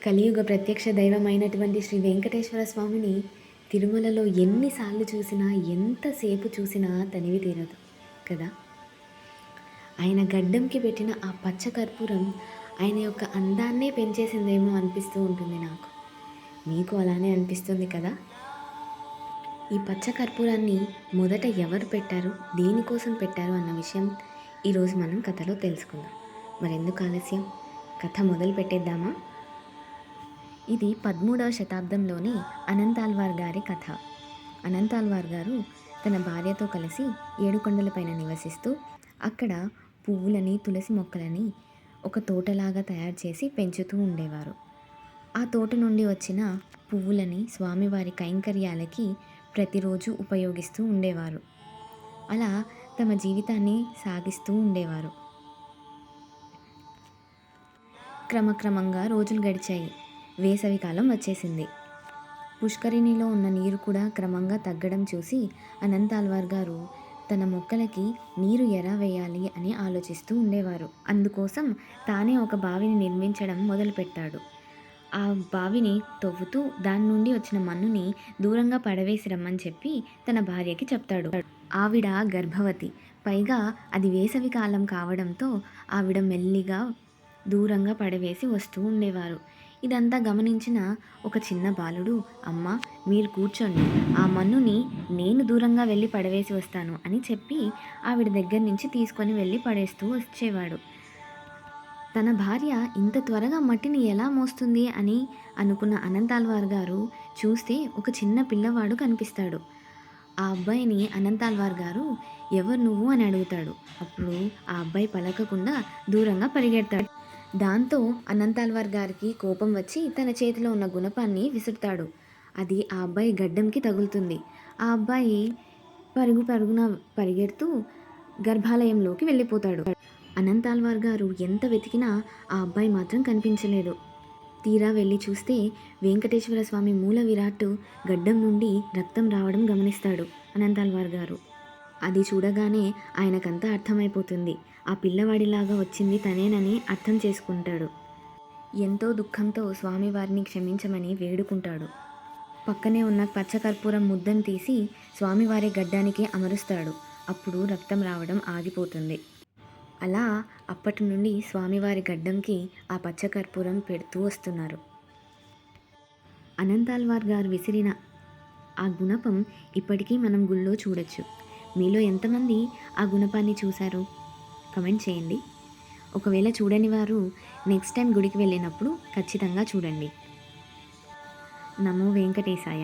కలియుగ ప్రత్యక్ష దైవమైనటువంటి శ్రీ వెంకటేశ్వర స్వామిని తిరుమలలో ఎన్నిసార్లు చూసినా, ఎంతసేపు చూసినా తనివి తీరదు కదా! ఆయన గడ్డంకి పెట్టిన ఆ పచ్చ కర్పూరం ఆయన యొక్క అందాన్నే పెంచేసిందేమో అనిపిస్తూ ఉంటుంది నాకు. మీకు అలానే అనిపిస్తుంది కదా! ఈ పచ్చ కర్పూరాన్ని మొదట ఎవరు పెట్టారు, దేనికోసం పెట్టారు అన్న విషయం ఈరోజు మనం కథలో తెలుసుకుందాం. మరెందుకు ఆలస్యం, కథ మొదలు పెట్టేద్దామా? ఇది 13వ శతాబ్దంలోని అనంతాల్వార్ గారి కథ. అనంతాల్వార్ గారు తన భార్యతో కలిసి ఏడుకొండలపైన నివసిస్తూ అక్కడ పువ్వులని, తులసి మొక్కలని ఒక తోటలాగా తయారు చేసి పెంచుతూ ఉండేవారు. ఆ తోట నుండి వచ్చిన పువ్వులని స్వామివారి కైంకర్యాలకి ప్రతిరోజు ఉపయోగిస్తూ ఉండేవారు. అలా తమ జీవితాన్ని సాగిస్తూ ఉండేవారు. క్రమక్రమంగా రోజులు గడిచాయి. వేసవికాలం వచ్చేసింది. పుష్కరిణిలో ఉన్న నీరు కూడా క్రమంగా తగ్గడం చూసి అనంతాల్వార్ గారు తన మొక్కలకి నీరు ఎలా వేయాలి అని ఆలోచిస్తూ ఉండేవారు. అందుకోసం తానే ఒక బావిని నిర్మించడం మొదలుపెట్టాడు. ఆ బావిని తవ్వుతూ దాని నుండి వచ్చిన మన్నుని దూరంగా పడవేసి రమ్మని చెప్పి తన భార్యకి చెప్తాడు. ఆవిడ గర్భవతి, పైగా అది వేసవి కాలం కావడంతో ఆవిడ మెల్లిగా దూరంగా పడవేసి వస్తూ ఉండేవారు. ఇదంతా గమనించిన ఒక చిన్న బాలుడు, అమ్మ మీరు కూర్చోండి, ఆ మన్నుని నేను దూరంగా వెళ్ళి పడవేసి వస్తాను అని చెప్పి ఆవిడ దగ్గర నుంచి తీసుకొని వెళ్ళి పడేస్తూ వచ్చేవాడు. తన భార్య ఇంత త్వరగా మట్టిని ఎలా మోస్తుంది అని అనుకున్న అనంతాల్వార్ గారు చూస్తే ఒక చిన్న పిల్లవాడు కనిపిస్తాడు. ఆ అబ్బాయిని అనంతాల్వార్ గారు ఎవరు నువ్వు అని అడుగుతాడు. అప్పుడు ఆ అబ్బాయి పలకకుండా దూరంగా పరిగెడతాడు. దాంతో అనంతాల్వార్ గారికి కోపం వచ్చి తన చేతిలో ఉన్న గుణపాన్ని విసురుతాడు. అది ఆ అబ్బాయి గడ్డంకి తగులుతుంది. ఆ అబ్బాయి పరుగున పరిగెడుతూ గర్భాలయంలోకి వెళ్ళిపోతాడు. అనంతాల్వార్ గారు ఎంత వెతికినా ఆ అబ్బాయి మాత్రం కనిపించలేదు. తీరా వెళ్ళి చూస్తే వెంకటేశ్వర స్వామి మూల విరాట్టు గడ్డం నుండి రక్తం రావడం గమనిస్తాడు అనంతాల్వార్ గారు. అది చూడగానే ఆయనకంతా అర్థమైపోతుంది. ఆ పిల్లవాడిలాగా వచ్చింది తనేనని అర్థం చేసుకుంటాడు. ఎంతో దుఃఖంతో స్వామివారిని క్షమించమని వేడుకుంటాడు. పక్కనే ఉన్న పచ్చకర్పూరం ముద్దను తీసి స్వామివారి గడ్డానికి అమరుస్తాడు. అప్పుడు రక్తం రావడం ఆగిపోతుంది. అలా అప్పటి నుండి స్వామివారి గడ్డంకి ఆ పచ్చకర్పూరం పెడుతూ వస్తున్నారు. అనంతాల్వార్ గారు విసిరిన ఆ గుణపం ఇప్పటికీ మనం గుళ్ళో చూడొచ్చు. మీలో ఎంతమంది ఆ గుణపాన్ని చూశారు? కమెంట్ చేయండి. ఒకవేళ చూడని వారు నెక్స్ట్ టైం గుడికి వెళ్ళినప్పుడు ఖచ్చితంగా చూడండి. నమో వెంకటేశాయ.